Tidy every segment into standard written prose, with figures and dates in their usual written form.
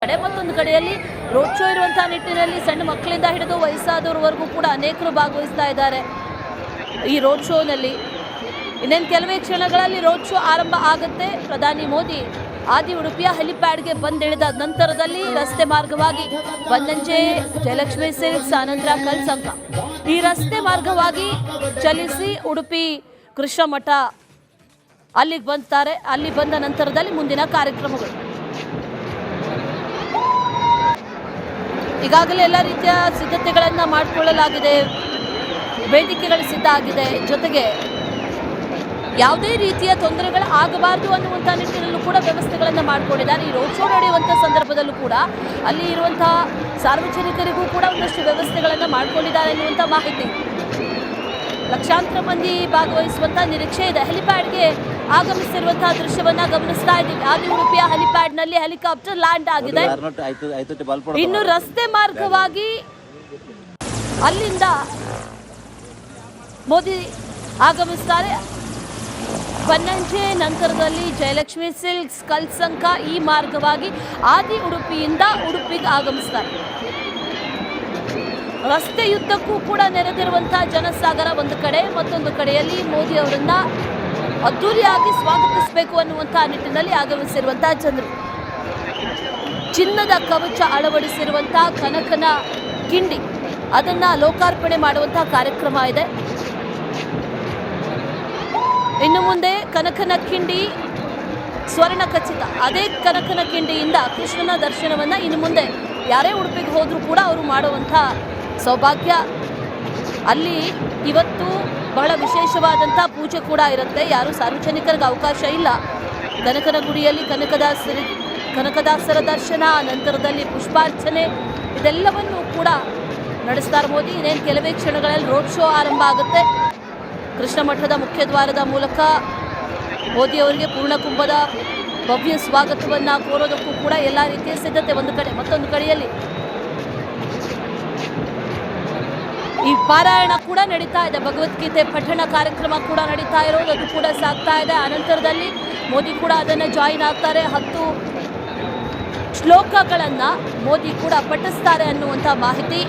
ಕಡೆ, ಮತ್ತೊಂದು ಕಡೆಯಲ್ಲಿ ರೋಡ್ ಶೋ ಇರುವಂತಹ ನಿಟ್ಟಿನಲ್ಲಿ ಸಣ್ಣ ಮಕ್ಕಳಿಂದ ಹಿಡಿದು ವಯಸ್ಸಾದವರವರೆಗೂ ಕೂಡ ಅನೇಕರು ಭಾಗವಹಿಸ್ತಾ ಇದ್ದಾರೆ ಈ ರೋಡ್ ಶೋನಲ್ಲಿ. ಇನ್ನೇನು ಕೆಲವೇ ಕ್ಷಣಗಳಲ್ಲಿ ರೋಡ್ ಶೋ ಆರಂಭ ಆಗುತ್ತೆ. ಪ್ರಧಾನಿ ಮೋದಿ ಆದಿ ಉಡುಪಿಯ ಹೆಲಿಪ್ಯಾಡ್ಗೆ ಬಂದಿಳಿದ ನಂತರದಲ್ಲಿ ರಸ್ತೆ ಮಾರ್ಗವಾಗಿ ಬನ್ನಂಜೆ, ಜಯಲಕ್ಷ್ಮಿ ಸಿಲ್ಕ್ಸ್, ಆನಂತರ ಕಲ್ಸಂಕ ಈ ರಸ್ತೆ ಮಾರ್ಗವಾಗಿ ಚಲಿಸಿ ಉಡುಪಿ ಕೃಷ್ಣ ಮಠ ಅಲ್ಲಿಗೆ ಬಂತಾರೆ. ಅಲ್ಲಿ ಬಂದ ನಂತರದಲ್ಲಿ ಮುಂದಿನ ಕಾರ್ಯಕ್ರಮಗಳು. ಈಗಾಗಲೇ ಎಲ್ಲ ರೀತಿಯ ಸಿದ್ಧತೆಗಳನ್ನು ಮಾಡಿಕೊಳ್ಳಲಾಗಿದೆ, ವೇದಿಕೆಗಳು ಸಿದ್ಧ ಆಗಿದೆ. ಜೊತೆಗೆ ಯಾವುದೇ ರೀತಿಯ ತೊಂದರೆಗಳು ಆಗಬಾರದು ಅನ್ನುವಂಥ ನಿಟ್ಟಿನಲ್ಲೂ ಕೂಡ ವ್ಯವಸ್ಥೆಗಳನ್ನು ಮಾಡಿಕೊಂಡಿದ್ದಾರೆ. ಈ ರೋಡ್ ಶೋ ನಡೆಯುವಂಥ ಸಂದರ್ಭದಲ್ಲೂ ಕೂಡ ಅಲ್ಲಿ ಇರುವಂತಹ ಸಾರ್ವಜನಿಕರಿಗೂ ಕೂಡ ಒಂದಷ್ಟು ವ್ಯವಸ್ಥೆಗಳನ್ನು ಮಾಡಿಕೊಂಡಿದ್ದಾರೆ ಎನ್ನುವಂಥ ಮಾಹಿತಿ. ಲಕ್ಷಾಂತರ ಮಂದಿ ಭಾಗವಹಿಸುವಂಥ ನಿರೀಕ್ಷೆ ಇದೆ. ಹೆಲಿಪ್ಯಾಡ್ಗೆ ಆಗಮಿಸಿರುವಂತಹ ದೃಶ್ಯವನ್ನ ಗಮನಿಸ್ತಾ ಇದ್ದೀವಿ. ಆದಿ ಉಡುಪಿಯ ಹೆಲಿಪ್ಯಾಡ್ನಲ್ಲಿ ಹೆಲಿಕಾಪ್ಟರ್ ಲ್ಯಾಂಡ್ ಆಗಿದೆ. ಇನ್ನು ರಸ್ತೆ ಮಾರ್ಗವಾಗಿ ಅಲ್ಲಿಂದ ಮೋದಿ ಆಗಮಿಸ್ತಾರೆ. ಬನ್ನಂಜೆ ನಂತರದಲ್ಲಿ ಜಯಲಕ್ಷ್ಮಿ ಸಿಲ್ಕ್ಸ್, ಕಲ್ಸಂಕ ಈ ಮಾರ್ಗವಾಗಿ ಆದಿ ಉಡುಪಿಯಿಂದ ಉಡುಪಿಗೆ ಆಗಮಿಸ್ತಾರೆ. ರಸ್ತೆಯುದ್ದಕ್ಕೂ ಕೂಡ ನೆರೆದಿರುವಂತಹ ಜನಸಾಗರ ಒಂದು ಕಡೆ, ಮತ್ತೊಂದು ಕಡೆಯಲ್ಲಿ ಮೋದಿ ಅವರನ್ನ ಅದ್ದೂರಿಯಾಗಿ ಸ್ವಾಗತಿಸಬೇಕು ಅನ್ನುವಂತಹ ನಿಟ್ಟಿನಲ್ಲಿ ಆಗಮಿಸಿರುವಂತಹ ಜನರು. ಚಿನ್ನದ ಕವಚ ಅಳವಡಿಸಿರುವಂತಹ ಕನಕನ ಕಿಂಡಿ ಅದನ್ನ ಲೋಕಾರ್ಪಣೆ ಮಾಡುವಂತಹ ಕಾರ್ಯಕ್ರಮ ಇದೆ. ಇನ್ನು ಮುಂದೆ ಕನಕನ ಕಿಂಡಿ ಸ್ವರ್ಣ ಖಚಿತ. ಅದೇ ಕನಕನ ಕಿಂಡಿಯಿಂದ ಕೃಷ್ಣನ ದರ್ಶನವನ್ನು ಇನ್ನು ಮುಂದೆ ಯಾರೇ ಉಡುಪಿಗೆ ಹೋದರೂ ಕೂಡ ಅವರು ಮಾಡುವಂಥ ಸೌಭಾಗ್ಯ. ಅಲ್ಲಿ ಇವತ್ತು ಬಹಳ ವಿಶೇಷವಾದಂಥ ಪೂಜೆ ಕೂಡ ಇರುತ್ತೆ. ಯಾರು ಸಾರ್ವಜನಿಕರಿಗೆ ಅವಕಾಶ ಇಲ್ಲ. ಕನಕನ ಗುಡಿಯಲ್ಲಿ ಕನಕದಾಸರ ದರ್ಶನ, ನಂತರದಲ್ಲಿ ಪುಷ್ಪಾರ್ಚನೆ ಇದೆಲ್ಲವನ್ನು ಕೂಡ ನಡೆಸ್ತಾರೆ ಮೋದಿ. ಇನ್ನೇನು ಕೆಲವೇ ಕ್ಷಣಗಳಲ್ಲಿ ರೋಡ್ ಶೋ ಆರಂಭ ಆಗುತ್ತೆ. ಕೃಷ್ಣ ಮಠದ ಮುಖ್ಯ ದ್ವಾರದ ಮೂಲಕ ಮೋದಿಯವರಿಗೆ ಪೂರ್ಣಕುಂಭದ ಭವ್ಯ ಸ್ವಾಗತವನ್ನು ಕೋರೋದಕ್ಕೂ ಕೂಡ ಎಲ್ಲ ರೀತಿಯ ಸಿದ್ಧತೆ ಒಂದು ಕಡೆ. ಮತ್ತೊಂದು ಕಡೆಯಲ್ಲಿ ಈ ಪಾರಾಯಣ ಕೂಡ ನಡೀತಾ ಇದೆ. ಭಗವದ್ಗೀತೆ ಪಠಣ ಕಾರ್ಯಕ್ರಮ ಕೂಡ ನಡೀತಾ ಇರೋದು, ಅದು ಕೂಡ ಸಾಗ್ತಾ ಇದೆ. ಅನಂತರದಲ್ಲಿ ಮೋದಿ ಕೂಡ ಅದನ್ನು ಜಾಯಿನ್ ಆಗ್ತಾರೆ. 10 ಶ್ಲೋಕಗಳನ್ನು ಮೋದಿ ಕೂಡ ಪಠಿಸ್ತಾರೆ ಅನ್ನುವಂಥ ಮಾಹಿತಿ.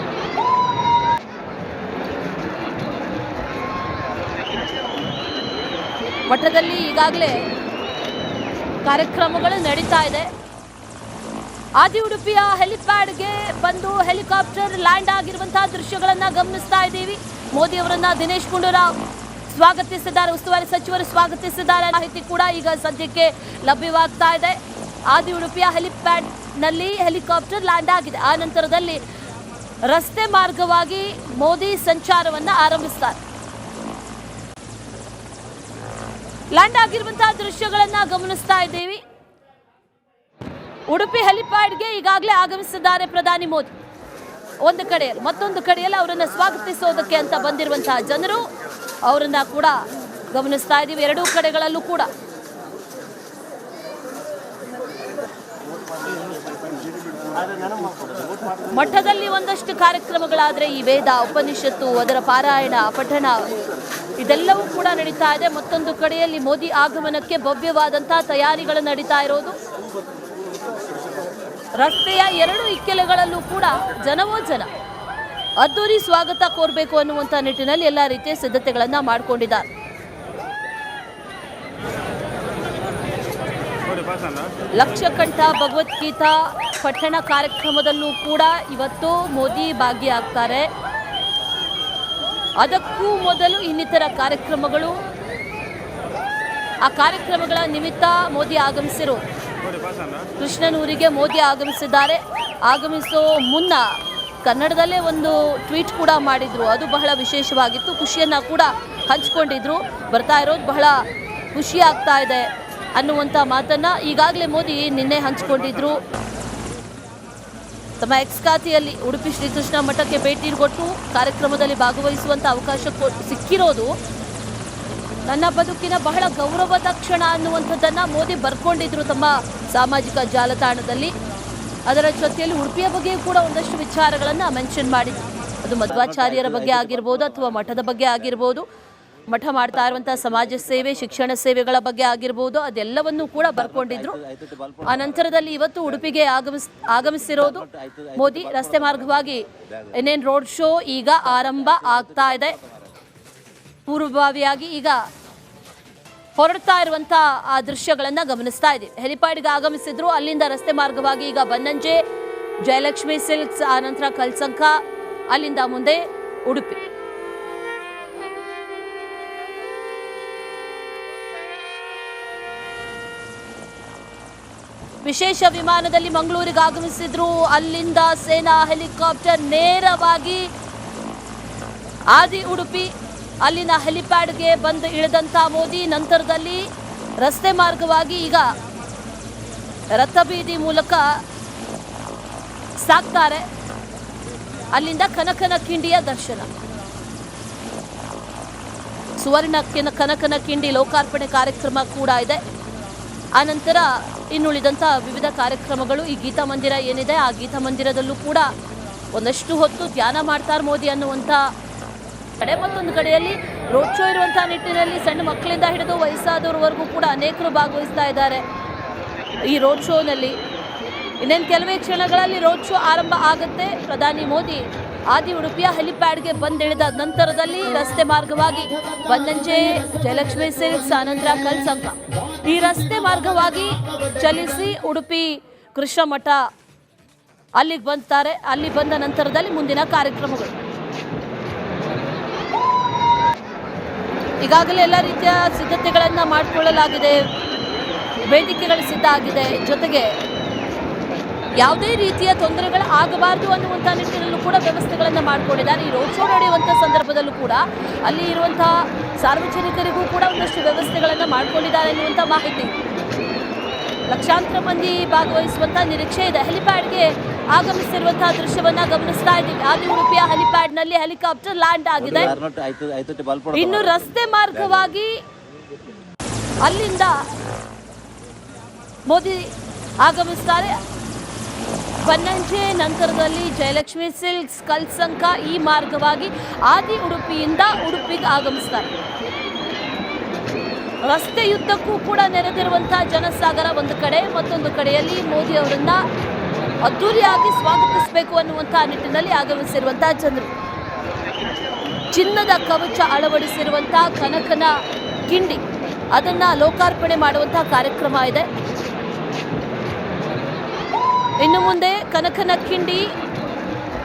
ಮಠದಲ್ಲಿ ಈಗಾಗಲೇ ಕಾರ್ಯಕ್ರಮಗಳು ನಡೀತಾ ಇದೆ. ಆದಿ ಉಡುಪಿಯ ಹೆಲಿಪ್ಯಾಡ್ಗೆ ಬಂದು ಹೆಲಿಕಾಪ್ಟರ್ ಲ್ಯಾಂಡ್ ಆಗಿರುವಂತಹ ದೃಶ್ಯಗಳನ್ನು ಗಮನಿಸ್ತಾ ಇದ್ದೀವಿ. ಮೋದಿ ಅವರನ್ನ ದಿನೇಶ್ ಗುಂಡೂರಾವ್ ಸ್ವಾಗತಿಸಿದ್ದಾರೆ, ಉಸ್ತುವಾರಿ ಸಚಿವರು ಸ್ವಾಗತಿಸಿದ್ದಾರೆ. ಮಾಹಿತಿ ಕೂಡ ಈಗ ಸದ್ಯಕ್ಕೆ ಲಭ್ಯವಾಗ್ತಾ ಇದೆ. ಆದಿ ಉಡುಪಿಯ ಹೆಲಿಪ್ಯಾಡ್ನಲ್ಲಿ ಹೆಲಿಕಾಪ್ಟರ್ ಲ್ಯಾಂಡ್ ಆಗಿದೆ. ಆ ನಂತರದಲ್ಲಿ ರಸ್ತೆ ಮಾರ್ಗವಾಗಿ ಮೋದಿ ಸಂಚಾರವನ್ನು ಆರಂಭಿಸ್ತಾರೆ. ಲ್ಯಾಂಡ್ ಆಗಿರುವಂತಹ ದೃಶ್ಯಗಳನ್ನ ಗಮನಿಸ್ತಾ ಇದ್ದೀವಿ. ಉಡುಪಿ ಹೆಲಿಪ್ಯಾಡ್ಗೆ ಈಗಾಗಲೇ ಆಗಮಿಸಿದ್ದಾರೆ ಪ್ರಧಾನಿ ಮೋದಿ. ಒಂದು ಕಡೆಯಲ್ಲಿ, ಮತ್ತೊಂದು ಕಡೆಯಲ್ಲಿ ಅವರನ್ನು ಸ್ವಾಗತಿಸೋದಕ್ಕೆ ಅಂತ ಬಂದಿರುವಂತಹ ಜನರು ಅವರನ್ನ ಕೂಡ ಗಮನಿಸ್ತಾ ಇದ್ದೀವಿ. ಎರಡೂ ಕಡೆಗಳಲ್ಲೂ ಕೂಡ ಮಠದಲ್ಲಿ ಒಂದಷ್ಟು ಕಾರ್ಯಕ್ರಮಗಳಾದರೆ ಈ ವೇದ, ಉಪನಿಷತ್ತು, ಅದರ ಪಾರಾಯಣ, ಪಠಣ ಇದೆಲ್ಲವೂ ಕೂಡ ನಡೀತಾ ಇದೆ. ಮತ್ತೊಂದು ಕಡೆಯಲ್ಲಿ ಮೋದಿ ಆಗಮನಕ್ಕೆ ಭವ್ಯವಾದಂತಹ ತಯಾರಿಗಳು ನಡೀತಾ ಇರೋದು. ರಸ್ತೆಯ ಎರಡು ಇಕ್ಕೆಲೆಗಳಲ್ಲೂ ಕೂಡ ಜನವೋ ಜನ ಅದ್ದೂರಿ ಸ್ವಾಗತ ಕೋರಬೇಕು ಅನ್ನುವಂಥ ನಿಟ್ಟಿನಲ್ಲಿ ಎಲ್ಲ ರೀತಿಯ ಸಿದ್ಧತೆಗಳನ್ನು ಮಾಡಿಕೊಂಡಿದ್ದಾರೆ. ಲಕ್ಷಕಂಠ ಭಗವದ್ಗೀತಾ ಪಠಣ ಕಾರ್ಯಕ್ರಮದಲ್ಲೂ ಕೂಡ ಇವತ್ತು ಮೋದಿ ಭಾಗಿಯಾಗ್ತಾರೆ. ಅದಕ್ಕೂ ಮೊದಲು ಇನ್ನಿತರ ಕಾರ್ಯಕ್ರಮಗಳು, ಆ ಕಾರ್ಯಕ್ರಮಗಳ ನಿಮಿತ್ತ ಮೋದಿ ಆಗಮಿಸಿರೋದು. ಕೃಷ್ಣನೂರಿಗೆ ಮೋದಿ ಆಗಮಿಸಿದ್ದಾರೆ. ಆಗಮಿಸೋ ಮುನ್ನ ಕನ್ನಡದಲ್ಲೇ ಒಂದು ಟ್ವೀಟ್ ಕೂಡ ಮಾಡಿದ್ರು. ಅದು ಬಹಳ ವಿಶೇಷವಾಗಿತ್ತು. ಖುಷಿಯನ್ನು ಕೂಡ ಹಂಚ್ಕೊಂಡಿದ್ರು. ಬರ್ತಾ ಇರೋದು ಬಹಳ ಖುಷಿ ಆಗ್ತಾ ಇದೆ ಅನ್ನುವಂಥ ಮಾತನ್ನು ಈಗಾಗಲೇ ಮೋದಿ ನಿನ್ನೆ ಹಂಚಿಕೊಂಡಿದ್ರು. ತಮ್ಮ ಎಕ್ಸ್ ಖಾತೆಯಲ್ಲಿ ಉಡುಪಿ ಶ್ರೀಕೃಷ್ಣ ಮಠಕ್ಕೆ ಭೇಟಿ ಕೊಟ್ಟು ಕಾರ್ಯಕ್ರಮದಲ್ಲಿ ಭಾಗವಹಿಸುವಂಥ ಅವಕಾಶ ಸಿಕ್ಕಿರೋದು ನನ್ನ ಬದುಕಿನ ಬಹಳ ಗೌರವದ ಕ್ಷಣ ಅನ್ನುವಂಥದ್ದನ್ನು ಮೋದಿ ಬರ್ಕೊಂಡಿದ್ರು ತಮ್ಮ ಸಾಮಾಜಿಕ ಜಾಲತಾಣದಲ್ಲಿ. ಅದರ ಜೊತೆಯಲ್ಲಿ ಉಡುಪಿಯ ಬಗ್ಗೆ ಕೂಡ ಒಂದಷ್ಟು ವಿಚಾರಗಳನ್ನು ಮೆನ್ಷನ್ ಮಾಡಿದ್ರು. ಅದು ಮಧ್ವಾಚಾರ್ಯರ ಬಗ್ಗೆ ಆಗಿರ್ಬೋದು ಅಥವಾ ಮಠದ ಬಗ್ಗೆ ಆಗಿರ್ಬೋದು. ಮಠ ಮಾಡ್ತಾ ಇರುವಂತಹ ಸಮಾಜ ಸೇವೆ, ಶಿಕ್ಷಣ ಸೇವೆಗಳ ಬಗ್ಗೆ ಆಗಿರ್ಬೋದು, ಅದೆಲ್ಲವನ್ನೂ ಕೂಡ ಬರ್ಕೊಂಡಿದ್ರು. ಆ ನಂತರದಲ್ಲಿ ಇವತ್ತು ಉಡುಪಿಗೆ ಆಗಮಿಸಿರೋದು ಮೋದಿ. ರಸ್ತೆ ಮಾರ್ಗವಾಗಿ ಇನ್ನೇನು ರೋಡ್ ಶೋ ಈಗ ಆರಂಭ ಆಗ್ತಾ ಇದೆ. ಪೂರ್ವಭಾವಿಯಾಗಿ ಈಗ ಹೊರಡ್ತಾ ಇರುವಂತಹ ಆ ದೃಶ್ಯಗಳನ್ನ ಗಮನಿಸ್ತಾ ಇದ್ದೀವಿ. ಹೆಲಿಪ್ಯಾಡ್ಗೆ ಆಗಮಿಸಿದ್ರು, ಅಲ್ಲಿಂದ ರಸ್ತೆ ಮಾರ್ಗವಾಗಿ ಈಗ ಬನ್ನಂಜೆ, ಜಯಲಕ್ಷ್ಮಿ ಸಿಲ್ಕ್ಸ್, ಆನಂತರ ಕಲ್ಸಂಕ, ಅಲ್ಲಿಂದ ಮುಂದೆ ಉಡುಪಿ. ವಿಶೇಷ ವಿಮಾನದಲ್ಲಿ ಮಂಗಳೂರಿಗೆ ಆಗಮಿಸಿದ್ರು. ಅಲ್ಲಿಂದ ಸೇನಾ ಹೆಲಿಕಾಪ್ಟರ್ ನೇರವಾಗಿ ಆದಿ ಉಡುಪಿ, ಅಲ್ಲಿನ ಹೆಲಿಪ್ಯಾಡ್ಗೆ ಬಂದು ಇಳಿದಂತ ಮೋದಿ ನಂತರದಲ್ಲಿ ರಸ್ತೆ ಮಾರ್ಗವಾಗಿ ಈಗ ರಥಬೀದಿ ಮೂಲಕ ಸಾಕ್ತಾರೆ. ಅಲ್ಲಿಂದ ಕನಕನ ಕಿಂಡಿಯ ದರ್ಶನ, ಸುವರ್ಣ ಕನಕನ ಕಿಂಡಿ ಲೋಕಾರ್ಪಣೆ ಕಾರ್ಯಕ್ರಮ ಕೂಡ ಇದೆ. ಆನಂತರ ಇನ್ನುಳಿದಂಥ ವಿವಿಧ ಕಾರ್ಯಕ್ರಮಗಳು, ಈ ಗೀತಾ ಮಂದಿರ ಏನಿದೆ ಆ ಗೀತಾ ಮಂದಿರದಲ್ಲೂ ಕೂಡ ಒಂದಷ್ಟು ಹೊತ್ತು ಧ್ಯಾನ ಮಾಡ್ತಾರೆ ಮೋದಿ ಅನ್ನುವಂಥ ಕಡೆ. ಮತ್ತೊಂದು ಕಡೆಯಲ್ಲಿ ರೋಡ್ ಶೋ ಇರುವಂತಹ ನಿಟ್ಟಿನಲ್ಲಿ ಸಣ್ಣ ಮಕ್ಕಳಿಂದ ಹಿಡಿದು ವಯಸ್ಸಾದವರವರೆಗೂ ಕೂಡ ಅನೇಕರು ಭಾಗವಹಿಸ್ತಾ ಇದ್ದಾರೆ ಈ ರೋಡ್ ಶೋನಲ್ಲಿ. ಇನ್ನೇನು ಕೆಲವೇ ಕ್ಷಣಗಳಲ್ಲಿ ರೋಡ್ ಶೋ ಆರಂಭ ಆಗುತ್ತೆ. ಪ್ರಧಾನಿ ಮೋದಿ ಆದಿ ಉಡುಪಿಯ ಹೆಲಿಪ್ಯಾಡ್ಗೆ ಬಂದಿಳಿದ ನಂತರದಲ್ಲಿ ರಸ್ತೆ ಮಾರ್ಗವಾಗಿ ಬನ್ನಂಜೆ, ಜಯಲಕ್ಷ್ಮಿ ಸಿಲ್ಕ್ಸ್, ಆನಂತರ ಕಲ್ಸಂಕ, ಈ ರಸ್ತೆ ಮಾರ್ಗವಾಗಿ ಚಲಿಸಿ ಉಡುಪಿ ಕೃಷ್ಣ ಮಠ ಅಲ್ಲಿಗೆ ಬಂತಾರೆ. ಅಲ್ಲಿ ಬಂದ ನಂತರದಲ್ಲಿ ಮುಂದಿನ ಕಾರ್ಯಕ್ರಮಗಳು. ಈಗಾಗಲೇ ಎಲ್ಲ ರೀತಿಯ ಸಿದ್ಧತೆಗಳನ್ನು ಮಾಡಿಕೊಳ್ಳಲಾಗಿದೆ, ವೇದಿಕೆಗಳು ಸಿದ್ಧ ಆಗಿದೆ. ಜೊತೆಗೆ ಯಾವುದೇ ರೀತಿಯ ತೊಂದರೆಗಳು ಆಗಬಾರದು ಅನ್ನುವಂಥ ನಿಟ್ಟಿನಲ್ಲೂ ಕೂಡ ವ್ಯವಸ್ಥೆಗಳನ್ನು ಮಾಡಿಕೊಂಡಿದ್ದಾರೆ. ಈ ರೋಡ್ ಶೋ ನಡೆಯುವಂಥ ಸಂದರ್ಭದಲ್ಲೂ ಕೂಡ ಅಲ್ಲಿ ಇರುವಂತಹ ಸಾರ್ವಜನಿಕರಿಗೂ ಕೂಡ ಒಂದಷ್ಟು ವ್ಯವಸ್ಥೆಗಳನ್ನು ಮಾಡಿಕೊಂಡಿದ್ದಾರೆ ಎನ್ನುವಂಥ ಮಾಹಿತಿ. ಲಕ್ಷಾಂತರ ಮಂದಿ ಭಾಗವಹಿಸುವಂಥ ನಿರೀಕ್ಷೆ ಇದೆ. ಹೆಲಿಪ್ಯಾಡ್ಗೆ ಆಗಮಿಸಿರುವಂತಹ ದೃಶ್ಯವನ್ನ ಗಮನಿಸ್ತಾ ಇದ್ದೀವಿ. ಆದಿ ಉಡುಪಿಯ ಹೆಲಿಪ್ಯಾಡ್ನಲ್ಲಿ ಹೆಲಿಕಾಪ್ಟರ್ ಲ್ಯಾಂಡ್ ಆಗಿದೆ. ಇನ್ನು ರಸ್ತೆ ಮಾರ್ಗವಾಗಿ ಅಲ್ಲಿಂದ ಮೋದಿ ಆಗಮಿಸ್ತಾರೆ. ಬನ್ನಂಜೆ ನಂತರದಲ್ಲಿ ಜಯಲಕ್ಷ್ಮಿ ಸಿಲ್ಕ್ಸ್, ಕಲ್ಸಂಕ, ಈ ಮಾರ್ಗವಾಗಿ ಆದಿ ಉಡುಪಿಯಿಂದ ಉಡುಪಿಗೆ ಆಗಮಿಸ್ತಾರೆ. ರಸ್ತೆಯುದ್ದಕ್ಕೂ ಕೂಡ ನೆರೆದಿರುವಂತಹ ಜನಸಾಗರ ಒಂದು ಕಡೆ, ಮತ್ತೊಂದು ಕಡೆಯಲ್ಲಿ ಮೋದಿ ಅವರನ್ನ ಅದ್ದೂರಿಯಾಗಿ ಸ್ವಾಗತಿಸಬೇಕು ಅನ್ನುವಂತಹ ನಿಟ್ಟಿನಲ್ಲಿ ಆಗಮಿಸಿರುವಂತಹ ಜನರು. ಚಿನ್ನದ ಕವಚ ಅಳವಡಿಸಿರುವಂತಹ ಕನಕನ ಕಿಂಡಿ ಅದನ್ನ ಲೋಕಾರ್ಪಣೆ ಮಾಡುವಂತಹ ಕಾರ್ಯಕ್ರಮ ಇದೆ. ಇನ್ನು ಮುಂದೆ ಕನಕನ ಕಿಂಡಿ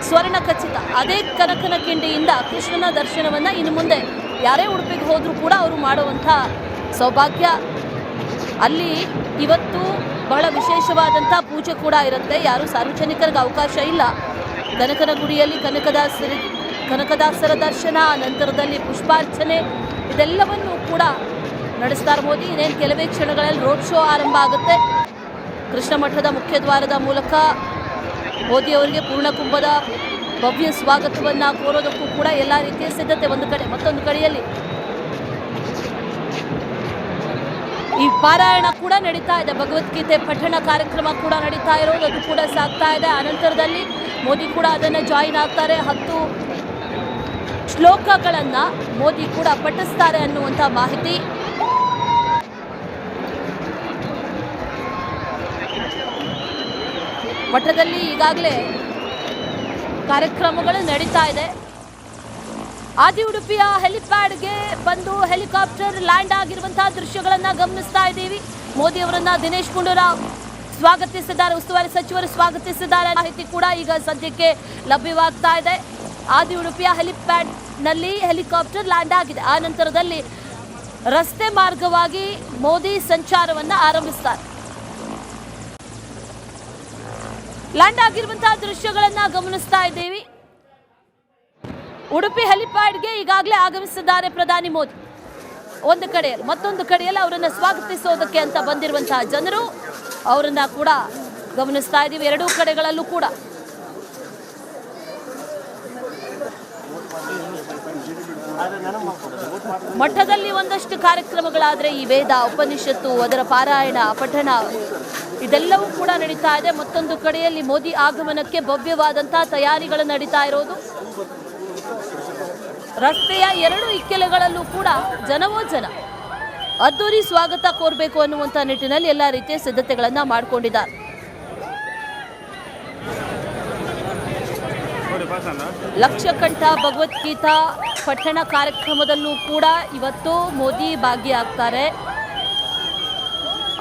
ಸ್ವರ್ಣ ಖಚಿತ, ಅದೇ ಕನಕನ ಕಿಂಡಿಯಿಂದ ಕೃಷ್ಣನ ದರ್ಶನವನ್ನ ಇನ್ನು ಮುಂದೆ ಯಾರೇ ಉಡುಪಿಗೆ ಹೋದ್ರೂ ಕೂಡ ಅವರು ಮಾಡುವಂಥ ಸೌಭಾಗ್ಯ. ಅಲ್ಲಿ ಇವತ್ತು ಬಹಳ ವಿಶೇಷವಾದಂಥ ಪೂಜೆ ಕೂಡ ಇರುತ್ತೆ. ಯಾರು ಸಾರ್ವಜನಿಕರಿಗೆ ಅವಕಾಶ ಇಲ್ಲ. ಕನಕನ ಗುಡಿಯಲ್ಲಿ ಕನಕದಾಸರ ದರ್ಶನ, ನಂತರದಲ್ಲಿ ಪುಷ್ಪಾರ್ಚನೆ, ಇದೆಲ್ಲವನ್ನು ಕೂಡ ನಡೆಸ್ತಾರೆ ಮೋದಿ. ಇನ್ನೇನು ಕೆಲವೇ ಕ್ಷಣಗಳಲ್ಲಿ ರೋಡ್ ಶೋ ಆರಂಭ ಆಗುತ್ತೆ. ಕೃಷ್ಣ ಮಠದ ಮುಖ್ಯ ದ್ವಾರದ ಮೂಲಕ ಮೋದಿ ಅವರಿಗೆ ಪೂರ್ಣಕುಂಭದ ಭವ್ಯ ಸ್ವಾಗತವನ್ನು ಕೋರೋದಕ್ಕೂ ಕೂಡ ಎಲ್ಲ ರೀತಿಯ ಸಿದ್ಧತೆ ಒಂದು ಕಡೆ. ಮತ್ತೊಂದು ಕಡೆಯಲ್ಲಿ ಈ ಪಾರಾಯಣ ಕೂಡ ನಡೀತಾ ಇದೆ. ಭಗವದ್ಗೀತೆ ಪಠಣ ಕಾರ್ಯಕ್ರಮ ಕೂಡ ನಡೀತಾ ಇರೋದು, ಅದು ಕೂಡ ಸಾಗ್ತಾ ಇದೆ. ಅನಂತರದಲ್ಲಿ ಮೋದಿ ಕೂಡ ಅದನ್ನು ಜಾಯಿನ್ ಆಗ್ತಾರೆ. 10 ಶ್ಲೋಕಗಳನ್ನು ಮೋದಿ ಕೂಡ ಪಠಿಸ್ತಾರೆ ಅನ್ನುವಂಥ ಮಾಹಿತಿ. ಮಠದಲ್ಲಿ ಈಗಾಗಲೇ ಕಾರ್ಯಕ್ರಮಗಳು ನಡೀತಾ ಇದೆ. ಆದಿ ಉಡುಪಿಯ ಹೆಲಿಪ್ಯಾಡ್ಗೆ ಬಂದು ಹೆಲಿಕಾಪ್ಟರ್ ಲ್ಯಾಂಡ್ ಆಗಿರುವಂತಹ ದೃಶ್ಯಗಳನ್ನು ಗಮನಿಸ್ತಾ ಇದ್ದೀವಿ. ಮೋದಿ ಅವರನ್ನ ದಿನೇಶ್ ಗುಂಡೂರಾವ್ ಸ್ವಾಗತಿಸಿದ್ದಾರೆ, ಉಸ್ತುವಾರಿ ಸಚಿವರು ಸ್ವಾಗತಿಸಿದ್ದಾರೆ. ಮಾಹಿತಿ ಕೂಡ ಈಗ ಸದ್ಯಕ್ಕೆ ಲಭ್ಯವಾಗ್ತಾ ಇದೆ. ಆದಿ ಉಡುಪಿಯ ಹೆಲಿಪ್ಯಾಡ್ನಲ್ಲಿ ಹೆಲಿಕಾಪ್ಟರ್ ಲ್ಯಾಂಡ್ ಆಗಿದೆ. ಆ ನಂತರದಲ್ಲಿ ರಸ್ತೆ ಮಾರ್ಗವಾಗಿ ಮೋದಿ ಸಂಚಾರವನ್ನು ಆರಂಭಿಸ್ತಾರೆ. ಲ್ಯಾಂಡ್ ಆಗಿರುವಂತಹ ದೃಶ್ಯಗಳನ್ನ ಗಮನಿಸ್ತಾ ಇದ್ದೀವಿ. ಉಡುಪಿ ಹೆಲಿಪ್ಯಾಡ್ಗೆ ಈಗಾಗಲೇ ಆಗಮಿಸಿದ್ದಾರೆ ಪ್ರಧಾನಿ ಮೋದಿ. ಒಂದು ಕಡೆಯಲ್ಲಿ, ಮತ್ತೊಂದು ಕಡೆಯಲ್ಲಿ ಅವರನ್ನು ಸ್ವಾಗತಿಸೋದಕ್ಕೆ ಅಂತ ಬಂದಿರುವಂತಹ ಜನರು ಅವರನ್ನ ಕೂಡ ಗಮನಿಸ್ತಾ ಇದ್ದೀವಿ. ಎರಡೂ ಕಡೆಗಳಲ್ಲೂ ಕೂಡ ಮಠದಲ್ಲಿ ಒಂದಷ್ಟು ಕಾರ್ಯಕ್ರಮಗಳಾದರೆ ಈ ವೇದ, ಉಪನಿಷತ್ತು, ಅದರ ಪಾರಾಯಣ, ಪಠಣ ಇದೆಲ್ಲವೂ ಕೂಡ ನಡೀತಾ ಇದೆ. ಮತ್ತೊಂದು ಕಡೆಯಲ್ಲಿ ಮೋದಿ ಆಗಮನಕ್ಕೆ ಭವ್ಯವಾದಂತಹ ತಯಾರಿಗಳು ನಡೀತಾ ಇರೋದು. ರಸ್ತೆಯ ಎರಡು ಇಕ್ಕೆಲೆಗಳಲ್ಲೂ ಕೂಡ ಜನವೋ ಜನ ಅದ್ದೂರಿ ಸ್ವಾಗತ ಕೋರಬೇಕು ಅನ್ನುವಂಥ ನಿಟ್ಟಿನಲ್ಲಿ ಎಲ್ಲ ರೀತಿಯ ಸಿದ್ಧತೆಗಳನ್ನು ಮಾಡಿಕೊಂಡಿದ್ದಾರೆ. ಲಕ್ಷಕಂಠ ಭಗವದ್ಗೀತಾ ಪಠಣ ಕಾರ್ಯಕ್ರಮದಲ್ಲೂ ಕೂಡ ಇವತ್ತು ಮೋದಿ ಭಾಗಿಯಾಗ್ತಾರೆ.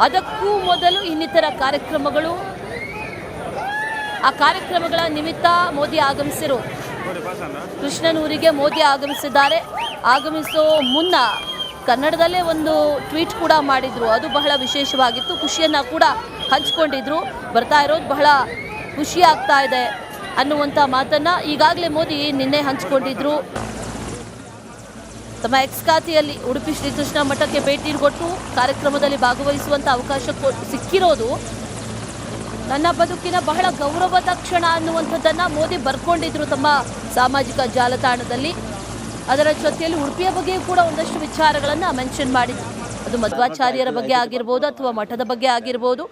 ಅದಕ್ಕೂ ಮೊದಲು ಇನ್ನಿತರ ಕಾರ್ಯಕ್ರಮಗಳು, ಆ ಕಾರ್ಯಕ್ರಮಗಳ ನಿಮಿತ್ತ ಮೋದಿ ಆಗಮಿಸಿರೋದು. ಕೃಷ್ಣನೂರಿಗೆ ಮೋದಿ ಆಗಮಿಸಿದ್ದಾರೆ. ಆಗಮಿಸೋ ಮುನ್ನ ಕನ್ನಡದಲ್ಲೇ ಒಂದು ಟ್ವೀಟ್ ಕೂಡ ಮಾಡಿದ್ರು. ಅದು ಬಹಳ ವಿಶೇಷವಾಗಿತ್ತು. ಖುಷಿಯನ್ನು ಕೂಡ ಹಂಚ್ಕೊಂಡಿದ್ರು. ಬರ್ತಾ ಇರೋದು ಬಹಳ ಖುಷಿ ಆಗ್ತಾ ಇದೆ ಅನ್ನುವಂಥ ಮಾತನ್ನು ಈಗಾಗಲೇ ಮೋದಿ ನಿನ್ನೆ ಹಂಚಿಕೊಂಡಿದ್ರು. ತಮ್ಮ ಎಕ್ಸ್ ಖಾತೆಯಲ್ಲಿ ಉಡುಪಿ ಶ್ರೀಕೃಷ್ಣ ಮಠಕ್ಕೆ ಭೇಟಿ ಕೊಟ್ಟು ಕಾರ್ಯಕ್ರಮದಲ್ಲಿ ಭಾಗವಹಿಸುವಂಥ ಅವಕಾಶ ಸಿಕ್ಕಿರೋದು ನನ್ನ ಬದುಕಿನ ಬಹಳ ಗೌರವದ ಕ್ಷಣ ಅನ್ನುವಂಥದ್ದನ್ನು ಮೋದಿ ಬರ್ಕೊಂಡಿದ್ರು ತಮ್ಮ ಸಾಮಾಜಿಕ ಜಾಲತಾಣದಲ್ಲಿ. ಅದರ ಜೊತೆಯಲ್ಲಿ ಉಡುಪಿಯ ಬಗ್ಗೆಯೂ ಕೂಡ ಒಂದಷ್ಟು ವಿಚಾರಗಳನ್ನು ಮೆನ್ಷನ್ ಮಾಡಿದ್ರು. ಅದು ಮಧ್ವಾಚಾರ್ಯರ ಬಗ್ಗೆ ಆಗಿರ್ಬೋದು ಅಥವಾ ಮಠದ ಬಗ್ಗೆ ಆಗಿರ್ಬೋದು,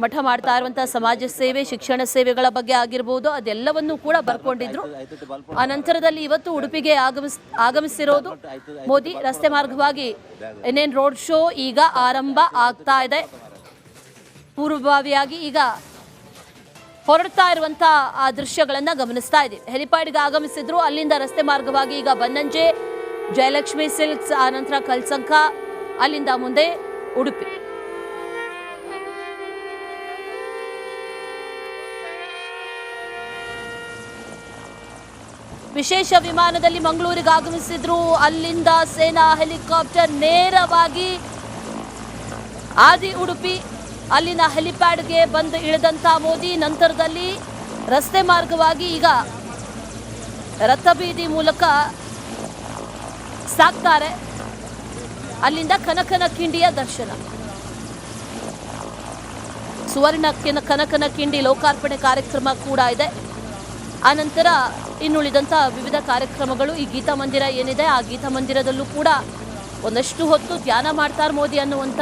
ಮಠ ಮಾಡ್ತಾ ಇರುವಂಥ ಸಮಾಜ ಸೇವೆ, ಶಿಕ್ಷಣ ಸೇವೆಗಳ ಬಗ್ಗೆ ಆಗಿರ್ಬೋದು, ಅದೆಲ್ಲವನ್ನೂ ಕೂಡ ಬರ್ಕೊಂಡಿದ್ರು. ಆ ನಂತರದಲ್ಲಿ ಇವತ್ತು ಉಡುಪಿಗೆ ಆಗಮಿಸಿರೋದು ಮೋದಿ. ರಸ್ತೆ ಮಾರ್ಗವಾಗಿ ಇನ್ನೇನು ರೋಡ್ ಶೋ ಈಗ ಆರಂಭ ಆಗ್ತಾ ಇದೆ. ಪೂರ್ವಭಾವಿಯಾಗಿ ಈಗ ಹೊರಡ್ತಾ ಇರುವಂಥ ಆ ದೃಶ್ಯಗಳನ್ನು ಗಮನಿಸ್ತಾ ಇದ್ದೀವಿ. ಹೆಲಿಪ್ಯಾಡ್ಗೆ ಆಗಮಿಸಿದ್ರು. ಅಲ್ಲಿಂದ ರಸ್ತೆ ಮಾರ್ಗವಾಗಿ ಈಗ ಬನ್ನಂಜೆ, ಜಯಲಕ್ಷ್ಮಿ ಸಿಲ್ಕ್ಸ್, ಆನಂತರ ಕಲ್ಸಂಕ, ಅಲ್ಲಿಂದ ಮುಂದೆ ಉಡುಪಿ. ವಿಶೇಷ ವಿಮಾನದಲ್ಲಿ ಮಂಗಳೂರಿಗೆ ಆಗಮಿಸಿದ್ರು. ಅಲ್ಲಿಂದ ಸೇನಾ ಹೆಲಿಕಾಪ್ಟರ್ ನೇರವಾಗಿ ಆದಿ ಉಡುಪಿ, ಅಲ್ಲಿನ ಹೆಲಿಪ್ಯಾಡ್ಗೆ ಬಂದು ಇಳಿದಂಥ ಮೋದಿ ನಂತರದಲ್ಲಿ ರಸ್ತೆ ಮಾರ್ಗವಾಗಿ ಈಗ ರಥಬೀದಿ ಮೂಲಕ ಸಾಕ್ತಾರೆ. ಅಲ್ಲಿಂದ ಕನಕನ ಕಿಂಡಿಯ ದರ್ಶನ, ಸುವರ್ಣ ಕನಕನ ಕಿಂಡಿ ಲೋಕಾರ್ಪಣೆ ಕಾರ್ಯಕ್ರಮ ಕೂಡ ಇದೆ. ಆನಂತರ ಇನ್ನುಳಿದಂಥ ವಿವಿಧ ಕಾರ್ಯಕ್ರಮಗಳು. ಈ ಗೀತಾ ಮಂದಿರ ಏನಿದೆ, ಆ ಗೀತಾ ಮಂದಿರದಲ್ಲೂ ಕೂಡ ಒಂದಷ್ಟು ಹೊತ್ತು ಧ್ಯಾನ ಮಾಡ್ತಾರೆ ಮೋದಿ ಅನ್ನುವಂಥ